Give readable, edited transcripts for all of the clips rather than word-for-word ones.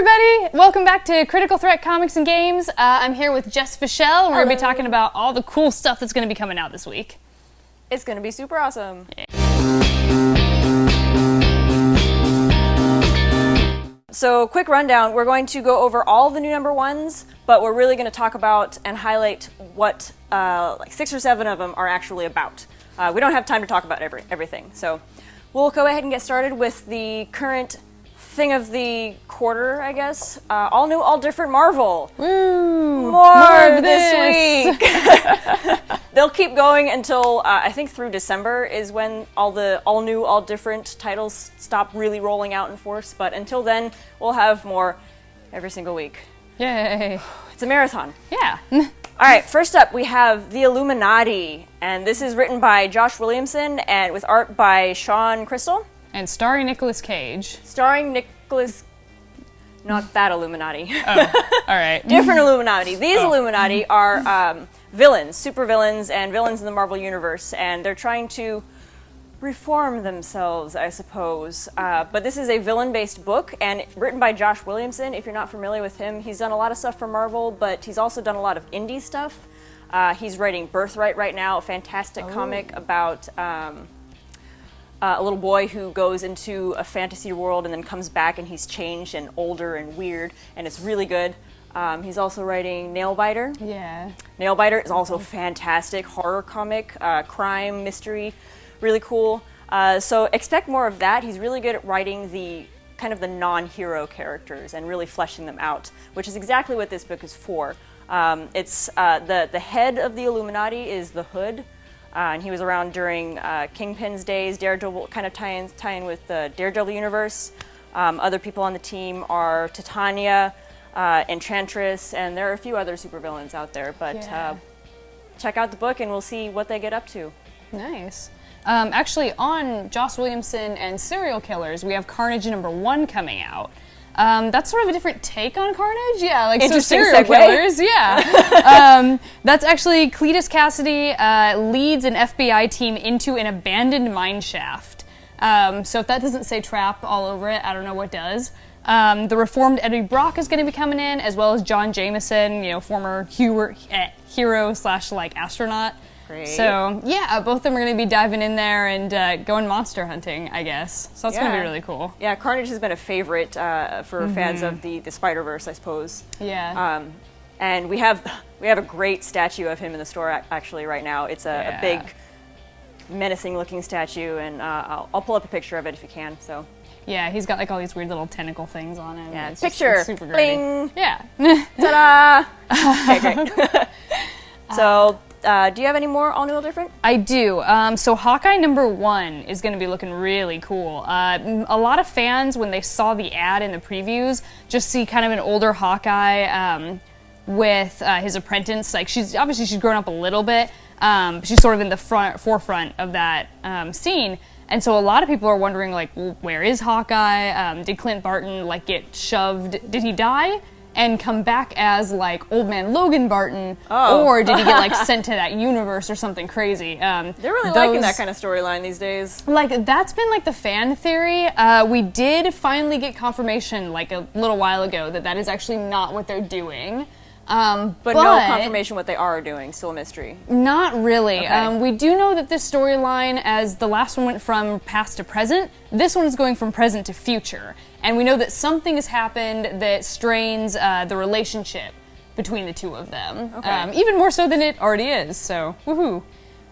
everybody! Welcome back to Critical Threat Comics and Games. I'm here with Jess Fischel, and we're going to be talking about all the cool stuff that's going to be coming out this week. It's going to be super awesome. Yeah. So, quick rundown. We're going to go over all the new number ones, but we're really going to talk about and highlight what like 6 or 7 of them are actually about. We don't have time to talk about everything, so we'll go ahead and get started with the current thing of the quarter, I guess. All new, all different Marvel. Woo! More of this week. They'll keep going until I think through December is when all new, all different titles stop really rolling out in force. But until then, we'll have more every single week. Yay! It's a marathon. Yeah. All right. First up, we have the Illuminati, and this is written by Josh Williamson and with art by Sean Crystal. And starring Nicolas Cage. Starring Nicolas... Not that Illuminati. Oh, all right. Different Illuminati. These Illuminati are villains, super villains, and villains in the Marvel Universe, and they're trying to reform themselves, I suppose. But this is a villain-based book, and written by Josh Williamson. If you're not familiar with him, he's done a lot of stuff for Marvel, but he's also done a lot of indie stuff. He's writing Birthright right now, a fantastic comic about... a little boy who goes into a fantasy world and then comes back and he's changed and older and weird, and it's really good. He's also writing Nailbiter. Yeah. Nailbiter is also a fantastic horror comic, crime, mystery, really cool. So expect more of that. He's really good at writing the kind of the non-hero characters and really fleshing them out, which is exactly what this book is for. It's the head of the Illuminati is the Hood. And he was around during Kingpin's days, Daredevil, kind of tie in with the Daredevil universe. Other people on the team are Titania, Enchantress, and there are a few other supervillains out there. But check out the book and we'll see what they get up to. Nice. Actually, on Joss Williamson and Serial Killers, we have Carnage #1 coming out. That's sort of a different take on Carnage. Yeah, like interesting serial segue. Killers. Yeah. That's actually Cletus Cassidy leads an FBI team into an abandoned mine shaft. So if that doesn't say trap all over it, I don't know what does. The reformed Eddie Brock is going to be coming in, as well as John Jameson, former hero slash like astronaut. Great. So yeah, both of them are going to be diving in there and going monster hunting, I guess. So that's going to be really cool. Yeah, Carnage has been a favorite for fans of the SpiderVerse, I suppose. Yeah. And we have a great statue of him in the store actually right now. It's a big, menacing-looking statue, and I'll pull up a picture of it if you can. So. Yeah, he's got like all these weird little tentacle things on him. Yeah, it's picture. Just, it's super great. Bling. Yeah. Ta-da! Okay, great. So. Do you have any more all new or different? I do. So Hawkeye #1 is going to be looking really cool. A lot of fans, when they saw the ad in the previews, just see kind of an older Hawkeye with his apprentice. Like she's grown up a little bit. But she's sort of in the forefront of that scene. And so a lot of people are wondering, like, well, where is Hawkeye? Did Clint Barton like get shoved? Did he die and come back as like Old Man Logan Barton, or did he get like sent to that universe or something crazy? They're really liking that kind of storyline these days. Like that's been like the fan theory. We did finally get confirmation like a little while ago that is actually not what they're doing. But no confirmation what they are doing, still a mystery. Not really. Okay. We do know that this storyline, as the last one went from past to present, this one is going from present to future. And we know that something has happened that strains the relationship between the two of them. Okay. Even more so than it already is, so woohoo.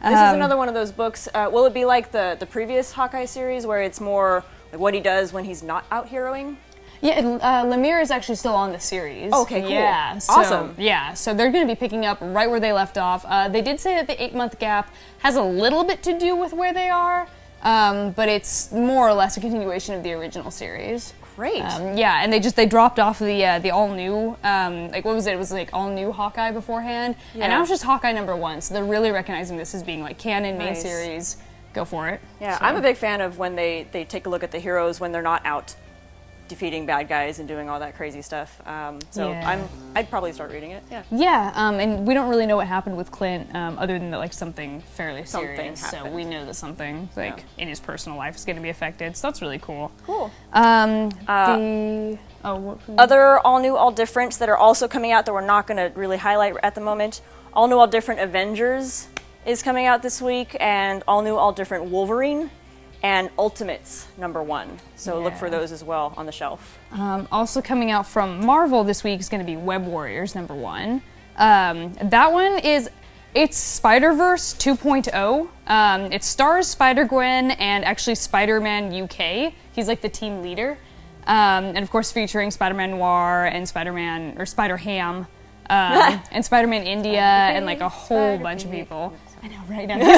This is another one of those books. Will it be like the previous Hawkeye series where it's more like what he does when he's not out heroing? Yeah, Lemire is actually still on the series. Okay, cool. Yeah, so, awesome. Yeah, so they're going to be picking up right where they left off. They did say that the 8-month gap has a little bit to do with where they are, but it's more or less a continuation of the original series. Great. Yeah, and they dropped off the all new, like what was it? It was like all new Hawkeye beforehand, and now it's just Hawkeye #1. So they're really recognizing this as being like canon, main series. Go for it. Yeah, so. I'm a big fan of when they take a look at the heroes when they're not out. defeating bad guys and doing all that crazy stuff. I'd probably start reading it. Yeah. Yeah, and we don't really know what happened with Clint, other than that, like, something fairly Something serious. So happened. we know that something, like, in his personal life is going to be affected. So that's really cool. Cool. Other all new, all differents that are also coming out that we're not going to really highlight at the moment. All new, all different Avengers is coming out this week, and all new, all different Wolverine and Ultimates #1. So look for those as well on the shelf. Also coming out from Marvel this week is going to be Web Warriors #1. That one it's SpiderVerse 2.0. It stars Spider-Gwen and actually Spider-Man UK. He's like the team leader. And of course featuring Spider-Man Noir and Spider-Ham, and Spider-Man India and like a whole bunch of people. I know, right? Now he's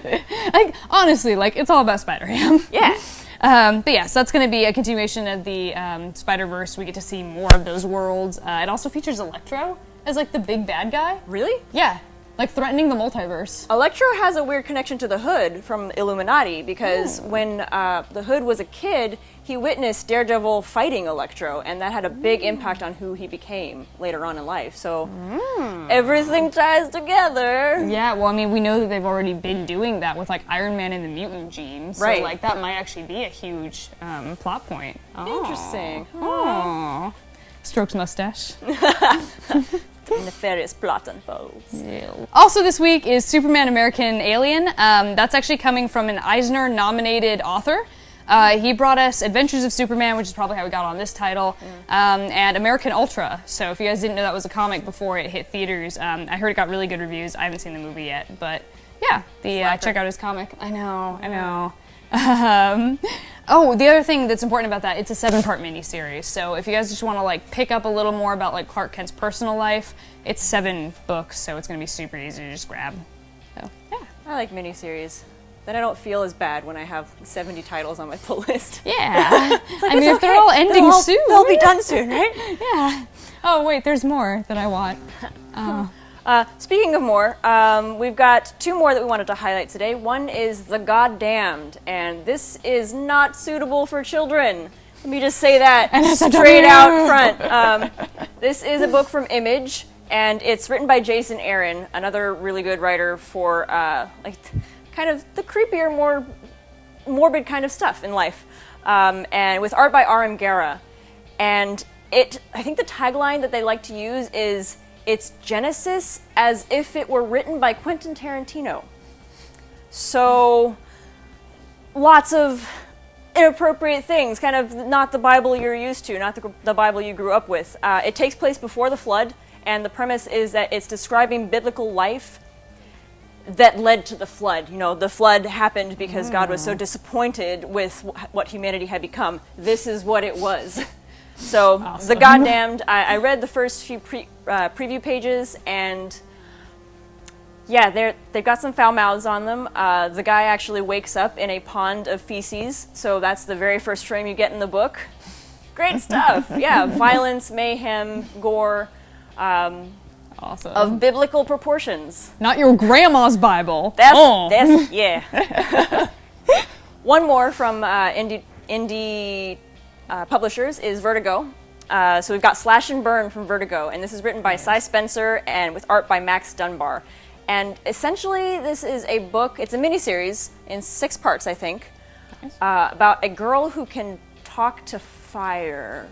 amazing. Like, honestly, like, it's all about Spider-Ham. Yeah. But yeah, so that's going to be a continuation of the Spider-Verse. We get to see more of those worlds. It also features Electro as, like, the big bad guy. Really? Yeah. Like, threatening the multiverse. Electro has a weird connection to the Hood from Illuminati because when the Hood was a kid, he witnessed Daredevil fighting Electro, and that had a big impact on who he became later on in life. So everything ties together. Yeah, well, I mean, we know that they've already been doing that with, like, Iron Man and the mutant gene. So, Right. like, that might actually be a huge plot point. Interesting. Aww. Strokes mustache. Nefarious plot unfolds. Yeah. Also this week is Superman American Alien. That's actually coming from an Eisner-nominated author. He brought us Adventures of Superman, which is probably how we got on this title, and American Ultra. So if you guys didn't know that was a comic before it hit theaters, I heard it got really good reviews. I haven't seen the movie yet, but yeah, check out his comic. I know. The other thing that's important about that, it's a 7-part miniseries. So if you guys just want to like pick up a little more about like Clark Kent's personal life, it's 7 books, so it's going to be super easy to just grab. So yeah. I like miniseries. Then I don't feel as bad when I have 70 titles on my pull list. Yeah. Like, I mean, if they're all ending soon. They'll be done soon, right? Yeah. Oh wait, there's more that I want. Speaking of more, we've got 2 more that we wanted to highlight today. One is The Goddamned, and this is not suitable for children. Let me just say that straight out front. This is a book from Image, and it's written by Jason Aaron, another really good writer for kind of the creepier, more morbid kind of stuff in life, and with art by R.M. Guerra. And I think the tagline that they like to use is, it's Genesis as if it were written by Quentin Tarantino. So, lots of inappropriate things, kind of not the Bible you're used to, not the Bible you grew up with. It takes place before the flood, and the premise is that it's describing biblical life that led to the flood. You know, the flood happened because God was so disappointed with what humanity had become. This is what it was. So, awesome. The Goddamned, I read the first few preview pages, and yeah, they've got some foul mouths on them. The guy actually wakes up in a pond of feces, so that's the very first frame you get in the book. Great stuff. Yeah, violence, mayhem, gore, awesome. Of biblical proportions. Not your grandma's Bible. That's yeah. One more from indie publishers is Vertigo. So we've got Slash and Burn from Vertigo, and this is written by Cy Spencer and with art by Max Dunbar. And essentially, this is a book, it's a miniseries in 6 parts, I think, about a girl who can talk to fire.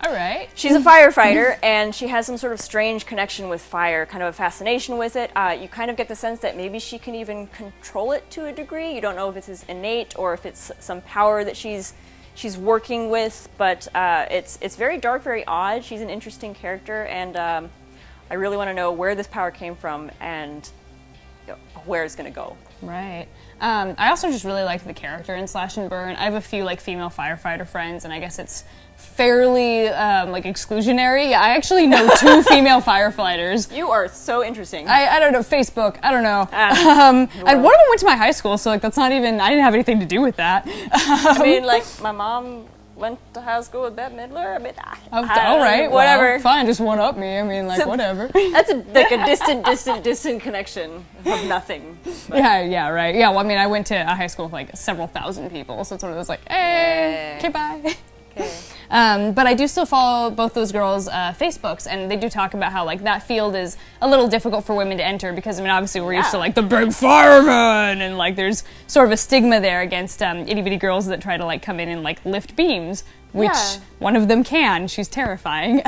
All right. She's a firefighter, and she has some sort of strange connection with fire, kind of a fascination with it. You kind of get the sense that maybe she can even control it to a degree. You don't know if it's innate or if it's some power that she's working with, but it's very dark, very odd. She's an interesting character, and I really want to know where this power came from and where it's going to go. Right. I also just really liked the character in Slash and Burn. I have a few like female firefighter friends, and I guess it's fairly like exclusionary. Yeah, I actually know 2 female firefighters. You are so interesting. I don't know, Facebook, I don't know. And one of them went to my high school, so like that's not even, I didn't have anything to do with that. I mean, like, my mom went to high school with Bette Midler. I mean, all right, whatever. Well, fine, just one-up me. I mean, like, so, whatever. That's like a distant connection of nothing. Yeah, right. Yeah, well, I mean, I went to a high school with like several thousand people, so it's one of those like, hey, okay, bye. Okay. But I do still follow both those girls' Facebooks, and they do talk about how like that field is a little difficult for women to enter because I mean obviously we're used to like the big fireman, and like there's sort of a stigma there against itty bitty girls that try to like come in and like lift beams, which one of them can. She's terrifying.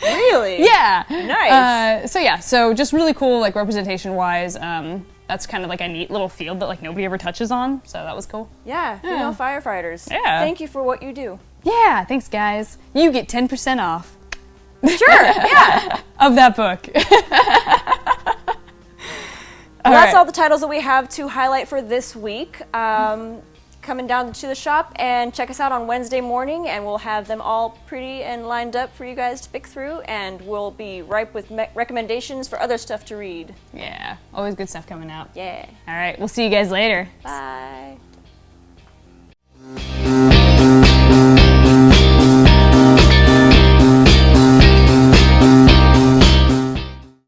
Really? Yeah. Nice. So just really cool like representation wise. That's kind of like a neat little field that like nobody ever touches on, so that was cool. Yeah, female firefighters. Yeah. Thank you for what you do. Yeah, thanks guys. You get 10% off. Sure, yeah. Of that book. Well, that's all the titles that we have to highlight for this week. Coming down to the shop and check us out on Wednesday morning, and we'll have them all pretty and lined up for you guys to pick through, and we'll be ripe with recommendations for other stuff to read. Yeah, always good stuff coming out. Yeah. All right, we'll see you guys later. Bye.